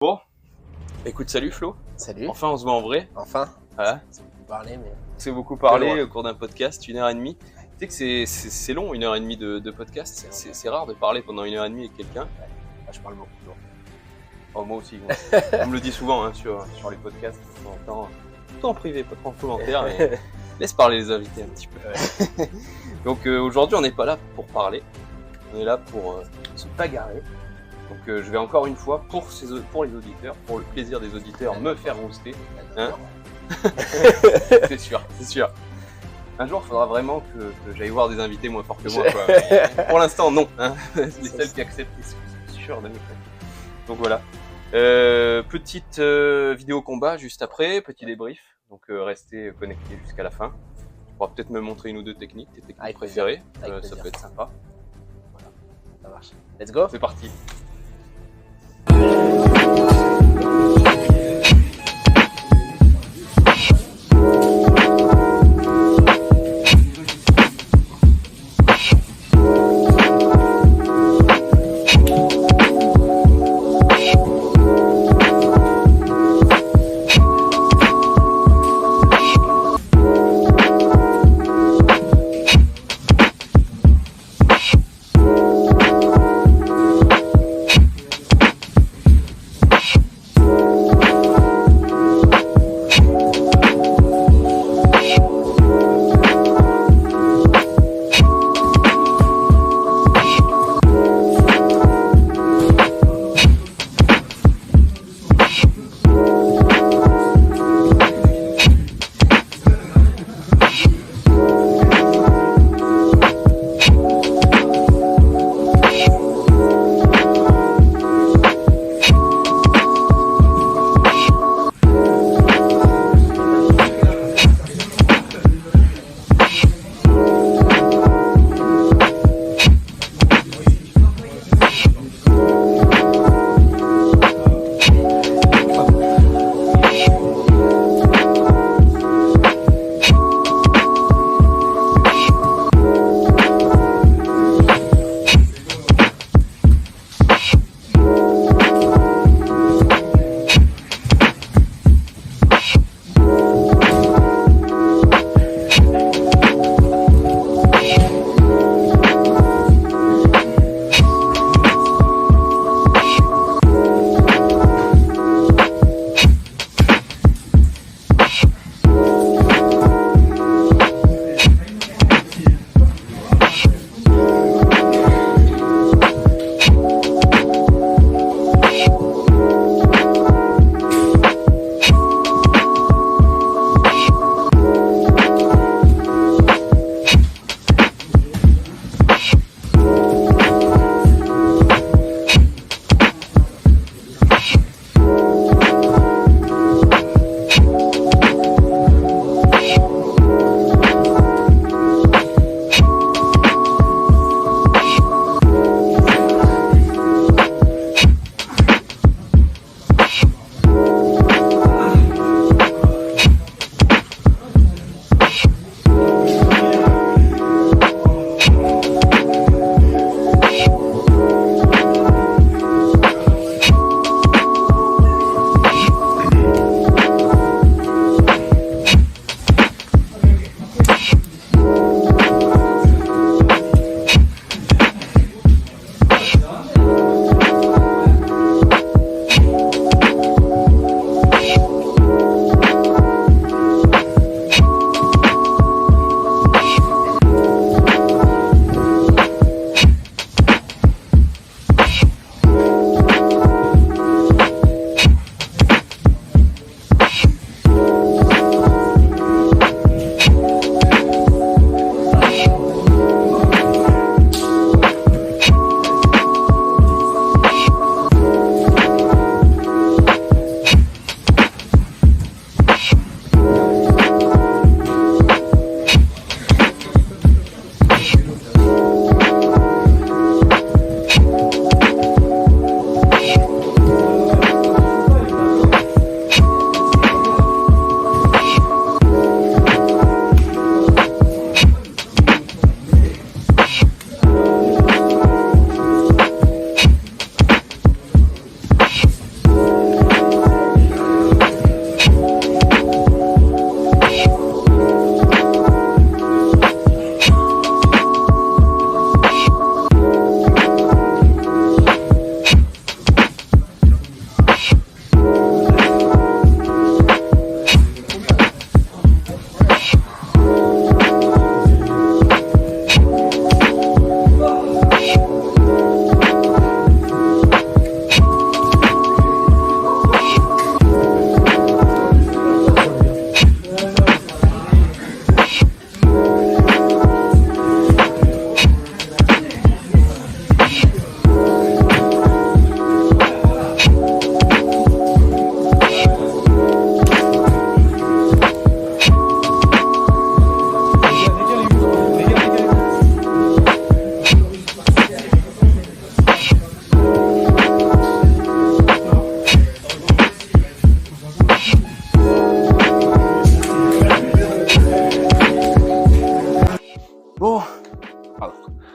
Bon, écoute, salut Flo. Salut. Enfin, on se voit en vrai. Enfin. Voilà. C'est beaucoup parlé, mais. C'est beaucoup parlé loin. au cours d'un podcast, 1h30. Tu sais que c'est long, 1h30 de podcast. C'est rare de parler pendant 1h30 avec quelqu'un. Ouais. Moi, je parle beaucoup. Donc. Oh, moi aussi. On me le dit souvent hein, sur les podcasts. De temps en temps, tout en privé, pas trop en commentaire, mais laisse parler les invités un petit peu. Ouais. Donc aujourd'hui, on n'est pas là pour parler. On est là pour se bagarrer. Donc je vais encore une fois, pour les auditeurs, pour le plaisir des auditeurs, me faire roaster. Hein. C'est sûr. Un jour, il faudra vraiment que j'aille voir des invités moins forts que moi. Quoi. Pour l'instant, non. Hein. Les seuls qui acceptent, c'est sûr. Donc voilà. Petite vidéo combat juste après, petit débrief. Donc restez connectés jusqu'à la fin. Tu pourras peut-être me montrer une ou deux techniques, tes techniques préférées. Ça peut être sympa. Voilà. Ça marche. Let's go. C'est parti.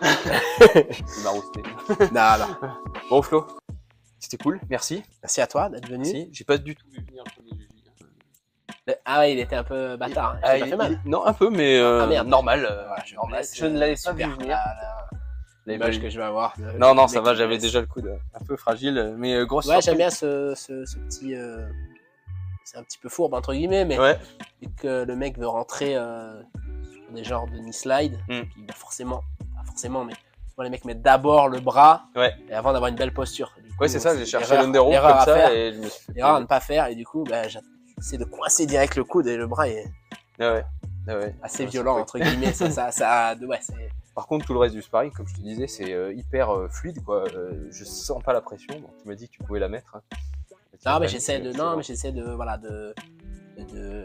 Il m'a roasté. Non. Bon, Flo, c'était cool, merci. Merci à toi d'être venu. Merci. J'ai pas du tout vu venir le premier Juju. Ah ouais, il était un peu bâtard. Il s'est pas fait mal. Non, un peu, mais merde. normal. Voilà, normal. je ne l'avais pas vu super. venir. L'image que je vais avoir. Non, ça va, j'avais déjà le coude un peu fragile, mais grosse Ouais, surprise. j'aime bien ce petit. C'est un petit peu fourbe, entre guillemets, mais Ouais. vu que le mec veut rentrer sur des genres de knee slide, puis bah forcément, pas forcément, mais souvent les mecs mettent d'abord le bras et avant d'avoir une belle posture. Du coup, Ouais, c'est ça, j'ai cherché l'erreur- l'underhook l'erreur comme à ça faire. et je me suis fait L'erreur à ne pas faire, et du coup, bah, j'essaie de coincer direct le coude et le bras est ouais. assez Ouais, violent, c'est entre guillemets. Ouais, c'est. Par contre, tout le reste du sparring, comme je te disais, c'est hyper fluide, quoi. Je sens pas la pression, donc tu m'as dit que tu pouvais la mettre. Hein. Non, mais j'essaie de,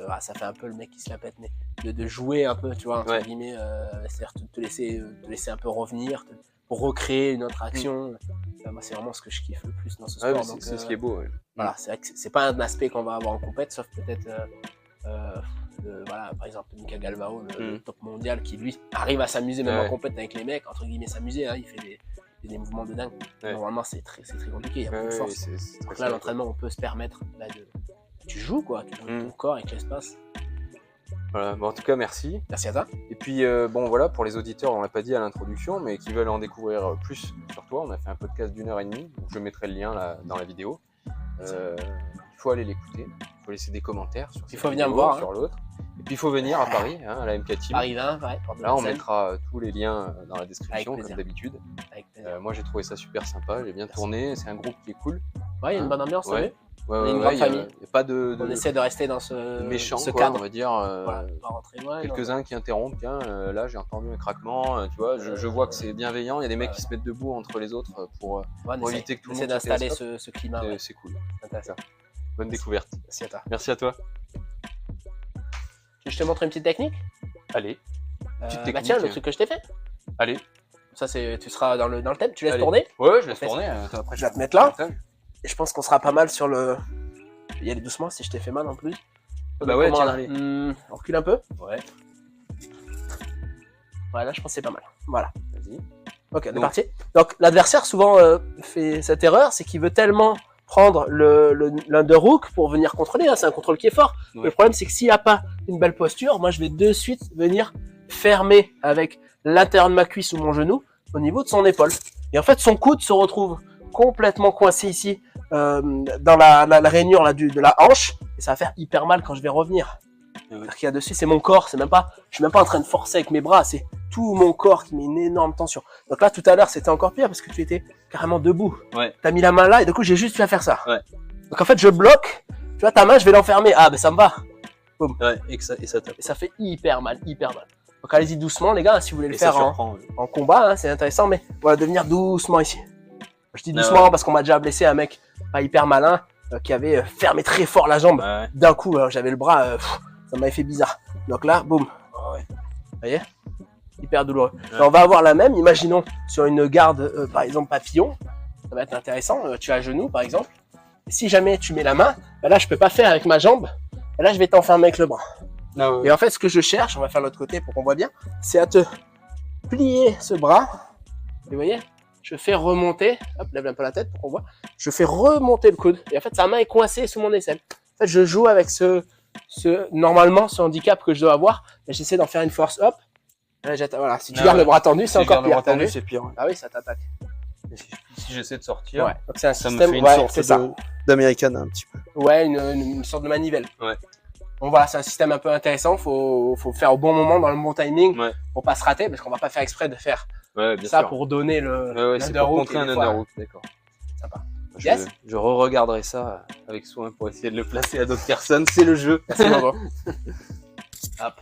voilà, ça fait un peu le mec qui se la pète, mais de jouer un peu, tu vois, entre guillemets, c'est-à-dire te laisser un peu revenir, pour recréer une autre action. Moi, c'est vraiment ce que je kiffe le plus dans ce sport. Ouais, c'est ce qui est beau. Ouais. Voilà, c'est vrai que c'est pas un aspect qu'on va avoir en compète, sauf peut-être, voilà, par exemple, Mika Galvao, le top mondial, qui lui arrive à s'amuser même en compète avec les mecs, entre guillemets s'amuser, hein, il fait des mouvements de dingue. Normalement, c'est très compliqué, il y a beaucoup de force. Donc là, l'entraînement, on peut se permettre tu joues, quoi, tu joues ton corps avec l'espace. Voilà, bon, en tout cas, merci. Merci à toi. Et puis, bon, voilà, pour les auditeurs, on l'a pas dit à l'introduction, mais qui veulent en découvrir plus sur toi, on a fait un podcast d'1h30, donc je mettrai le lien là, dans la vidéo. Il faut aller l'écouter, il faut laisser des commentaires sur il faut venir me voir sur l'autre. Et puis il faut venir à Paris, hein, à la MK Team. Paris 20, ouais, là on mettra tous les liens dans la description avec comme d'habitude. Avec moi j'ai trouvé ça super sympa, j'ai bien tourné, c'est un groupe qui est cool. Ouais, il y a une bonne ambiance, ouais. On est une grande famille. Y a pas de on essaie de rester dans ce méchant, ce quoi, cadre. on va dire. Voilà, pas rentrer, quelques-uns qui interrompent, tiens, là j'ai entendu un craquement, tu vois, je vois que c'est bienveillant, il y a des mecs qui se mettent debout entre les autres pour éviter que tout le monde essaie d'installer ce climat. C'est cool. Bonne découverte. Merci à toi. Merci à toi. Je te montre une petite technique. Allez. Petite technique. Bah tiens, le truc que je t'ai fait. Allez. Ça, tu seras dans le thème. Tu laisses tourner. Ouais, je laisse tourner. Après, je vais te mettre là. Et je pense qu'on sera pas mal sur le. Je vais y aller doucement si je t'ai fait mal en plus. Bah ouais, tiens, allez. On recule un peu. Ouais. Voilà, je pense que c'est pas mal. Voilà. Vas-y. Ok, on est parti. Donc, l'adversaire souvent fait cette erreur, c'est qu'il veut tellement prendre l'underhook pour venir contrôler, hein, c'est un contrôle qui est fort. Ouais. Le problème, c'est que s'il n'a pas une belle posture, moi je vais de suite venir fermer avec l'intérieur de ma cuisse ou mon genou au niveau de son épaule. Et en fait, son coude se retrouve complètement coincé ici dans la rainure là, de la hanche, et ça va faire hyper mal quand je vais revenir. Ouais. Qu'il y a dessus, c'est mon corps, je suis même pas en train de forcer avec mes bras, c'est tout mon corps qui met une énorme tension. Donc là, tout à l'heure, c'était encore pire parce que tu étais carrément debout. Ouais. T'as mis la main là et du coup, j'ai juste fait faire ça. Ouais. Donc en fait, je bloque. Tu vois, ta main, je vais l'enfermer. Ah, ben ça me va. Boum. Ouais, et ça tape. Et ça fait hyper mal, hyper mal. Donc allez-y doucement, les gars, si vous voulez le faire en combat, hein, c'est intéressant, mais voilà, de venir doucement ici. Je dis doucement parce qu'on m'a déjà blessé un mec pas hyper malin qui avait fermé très fort la jambe. Ouais. D'un coup, j'avais le bras, ça m'avait fait bizarre. Donc là, boum. Ouais. Vous voyez ? Hyper douloureux. Ouais. On va avoir la même, imaginons, sur une garde, par exemple, papillon. Ça va être intéressant. Tu es à genoux, par exemple. Et si jamais tu mets la main, ben là, je peux pas faire avec ma jambe. Et là, je vais t'enfermer avec le bras. Ah ouais. Et en fait, ce que je cherche, on va faire l'autre côté pour qu'on voit bien, c'est à te plier ce bras. Et vous voyez ? Je fais remonter. Hop, lève un peu la tête pour qu'on voit. Je fais remonter le coude. Et en fait, sa main est coincée sous mon aisselle. En fait, je joue avec normalement, ce handicap que je dois avoir. J'essaie d'en faire une force. Hop. Voilà, si tu gardes le bras tendu, c'est encore pire. C'est pire. Ouais. Ah oui, ça t'attaque. Si j'essaie de sortir, ouais. Donc c'est un ça système, me fait une sorte d'américaine un petit peu. Ouais, une sorte de manivelle. Ouais. Donc voilà, c'est un système un peu intéressant. Faut faire au bon moment, dans le bon timing, pour pas se rater, parce qu'on va pas faire exprès de faire ça sûr. Pour donner le c'est pour contrer un underhook, d'accord. Sympa. Je re-regarderai ça avec soin pour essayer de le placer à d'autres personnes. C'est le jeu. Merci, Hop.